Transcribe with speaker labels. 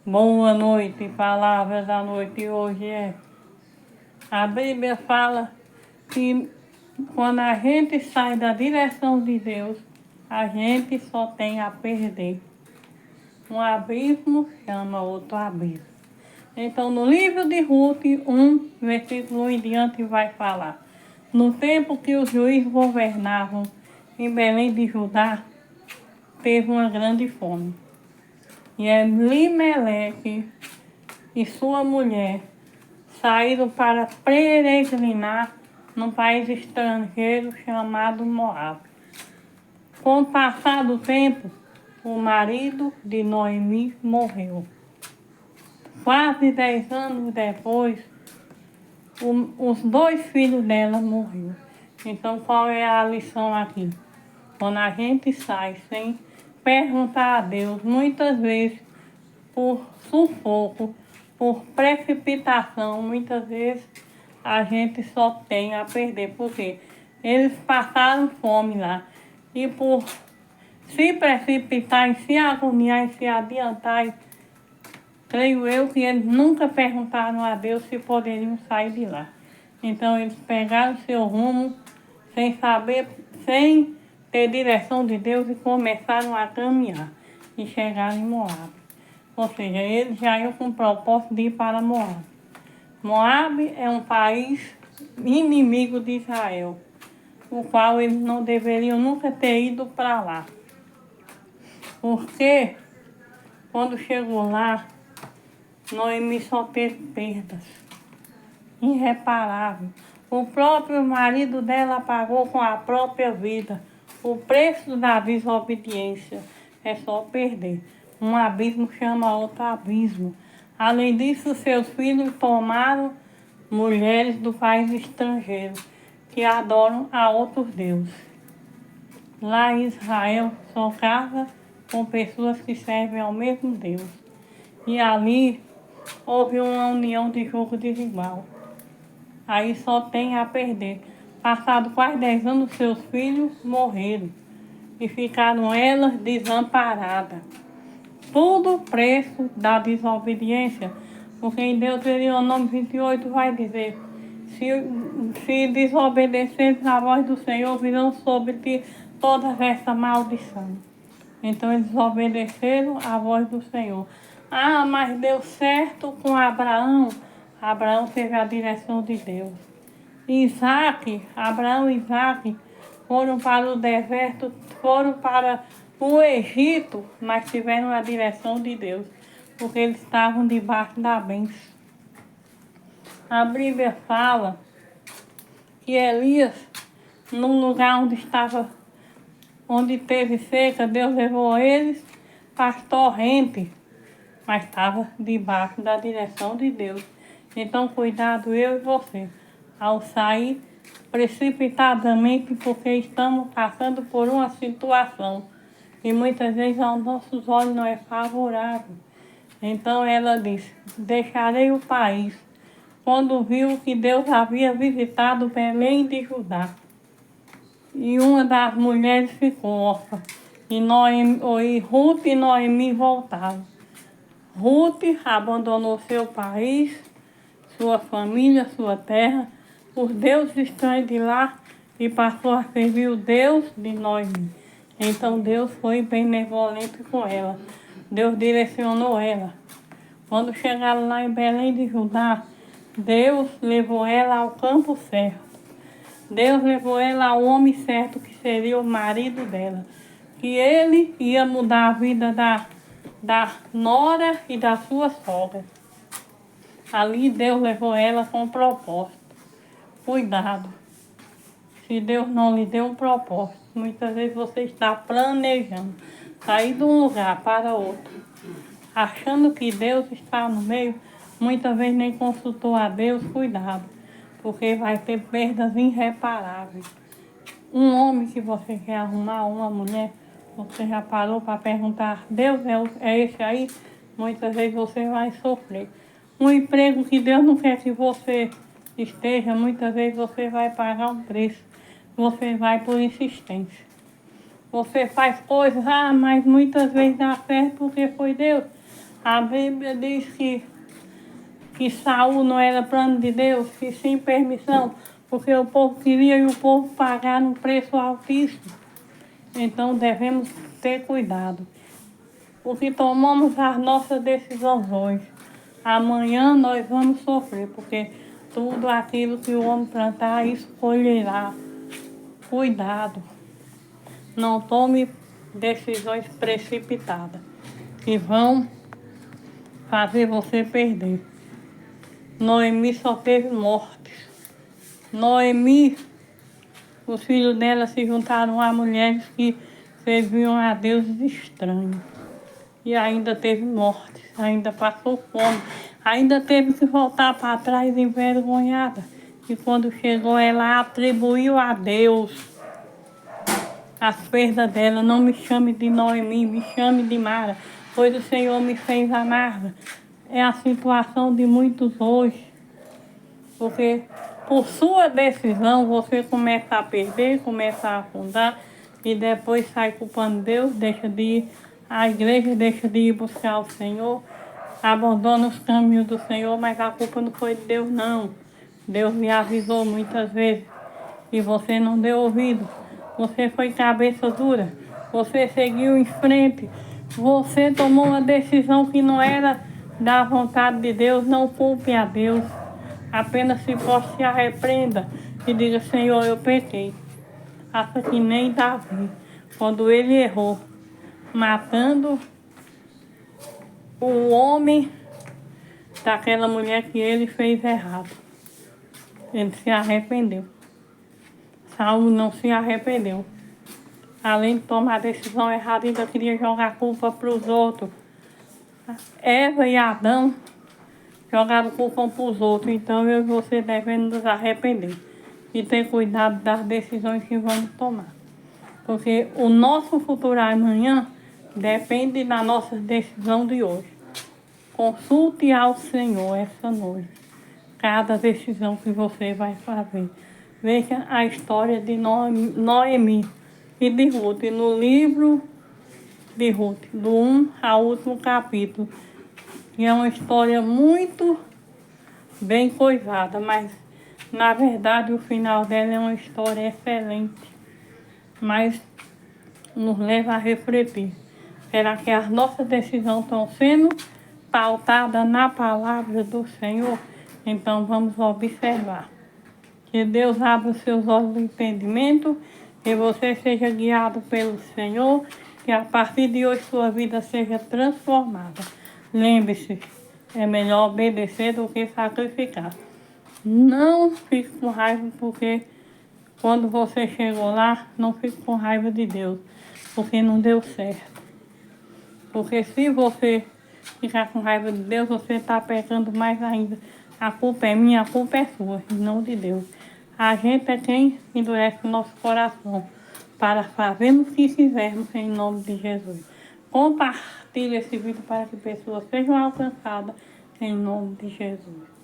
Speaker 1: Boa noite, palavra da noite hoje é. A Bíblia fala que quando a gente sai da direção de Deus, a gente só tem a perder. Um abismo chama outro abismo. Então, no livro de Ruth 1, versículo em diante, vai falar: no tempo que os juízes governavam em Belém de Judá, teve uma grande fome. E Elimeleque e sua mulher saíram para peregrinar num país estrangeiro chamado Moab. Com o passar do tempo, o marido de Noemi morreu. Quase 10 anos depois, os 2 filhos dela morreram. Então, qual é a lição aqui? Quando a gente sai sem perguntar a Deus, muitas vezes por sufoco, por precipitação, muitas vezes a gente só tem a perder, porque eles passaram fome lá. E por se precipitar, se agoniar e se adiantar, creio eu que eles nunca perguntaram a Deus se poderiam sair de lá. Então eles pegaram seu rumo sem saber, sem ter direção de Deus e começaram a caminhar e chegaram em Moab. Ou seja, eles já iam com o propósito de ir para Moab. Moab é um país inimigo de Israel, o qual eles não deveriam nunca ter ido para lá. Porque quando chegou lá, Noemi só teve perdas irreparáveis. O próprio marido dela pagou com a própria vida. O preço da desobediência é só perder. Um abismo chama outro abismo. Além disso, seus filhos tomaram mulheres do país estrangeiro que adoram a outros deuses. Lá em Israel só casa com pessoas que servem ao mesmo Deus. E ali houve uma união de jogo desigual. Aí só tem a perder. Passado quase 10 anos, seus filhos morreram e ficaram elas desamparadas. Tudo preço da desobediência, porque em Deuteronômio 28 vai dizer: se desobedeceres à voz do Senhor, virão sobre ti toda essa maldição. Então eles obedeceram à voz do Senhor. Ah, mas deu certo com Abraão. Abraão teve a direção de Deus. Abraão e Isaac foram para o deserto, foram para o Egito, mas tiveram a direção de Deus, porque eles estavam debaixo da bênção. A Bíblia fala que Elias, num lugar onde teve seca, Deus levou eles para as torrentes, mas estava debaixo da direção de Deus. Então, cuidado eu e você, ao sair precipitadamente, porque estamos passando por uma situação que muitas vezes aos nossos olhos não é favorável. Então ela disse: deixarei o país. Quando viu que Deus havia visitado Belém de Judá, e uma das mulheres ficou órfã, e Ruth e Noemi voltaram. Ruth abandonou seu país, sua família, sua terra, os deuses estranhos de lá, e passou a servir o Deus de Noemi. Então Deus foi benevolente com ela. Deus direcionou ela. Quando chegaram lá em Belém de Judá, Deus levou ela ao campo certo. Deus levou ela ao homem certo, que seria o marido dela. Que ele ia mudar a vida da nora e da sua sogra. Ali Deus levou ela com um propósito. Cuidado. Se Deus não lhe deu um propósito, muitas vezes você está planejando sair de um lugar para outro, achando que Deus está no meio, muitas vezes nem consultou a Deus. Cuidado, porque vai ter perdas irreparáveis. Um homem que você quer arrumar, uma mulher, você já parou para perguntar: Deus é esse aí? Muitas vezes você vai sofrer. Um emprego que Deus não quer que você esteja, muitas vezes você vai pagar um preço. Você vai por insistência. Você faz coisas, mas muitas vezes dá certo porque foi Deus. A Bíblia diz que Saul não era plano de Deus, e sem permissão, porque o povo queria e o povo pagaram um preço altíssimo. Então devemos ter cuidado. Porque tomamos as nossas decisões hoje. Amanhã nós vamos sofrer, porque tudo aquilo que o homem plantar, isso colherá. Cuidado. Não tome decisões precipitadas, que vão fazer você perder. Noemi só teve mortes. Noemi, os filhos dela se juntaram a mulheres que serviam a deuses estranhos. E ainda teve morte, ainda passou fome, ainda teve que voltar para trás envergonhada. E quando chegou, ela atribuiu a Deus as perdas dela. Não me chame de Noemi, me chame de Mara, pois o Senhor me fez amarga. É a situação de muitos hoje. Porque por sua decisão você começa a perder, começa a afundar e depois sai culpando Deus, deixa de ir à igreja, deixa de ir buscar o Senhor, abandona os caminhos do Senhor, mas a culpa não foi de Deus não. Deus me avisou muitas vezes e você não deu ouvido. Você foi cabeça dura, você seguiu em frente, você tomou uma decisão que não era da vontade de Deus, não culpe a Deus. Apenas se possa se arrependa e diga, Senhor, eu pequei. Faça que nem Davi, quando ele errou, matando o homem daquela mulher que ele fez errado. Ele se arrependeu. Saul não se arrependeu. Além de tomar a decisão errada, ainda queria jogar a culpa para os outros. Eva e Adão jogaram culpa para os outros. Então eu e você devemos nos arrepender e ter cuidado das decisões que vamos tomar. Porque o nosso futuro amanhã depende da nossa decisão de hoje. Consulte ao Senhor essa noite cada decisão que você vai fazer. Veja a história de Noemi e de Ruth, no livro de Ruth, do 1 ao último capítulo. E é uma história muito bem coisada, mas na verdade o final dela é uma história excelente. Mas nos leva a refletir. Será que as nossas decisões estão sendo pautadas na palavra do Senhor? Então vamos observar. Que Deus abra os seus olhos de entendimento, que você seja guiado pelo Senhor, que a partir de hoje sua vida seja transformada. Lembre-se, é melhor obedecer do que sacrificar. Não fique com raiva, porque quando você chegou lá, não fique com raiva de Deus, porque não deu certo. Porque se você ficar com raiva de Deus, você está pecando mais ainda. A culpa é minha, a culpa é sua, e não de Deus. A gente é quem endurece o nosso coração para fazermos o que fizermos em nome de Jesus. Compartilhe esse vídeo para que pessoas sejam alcançadas em nome de Jesus.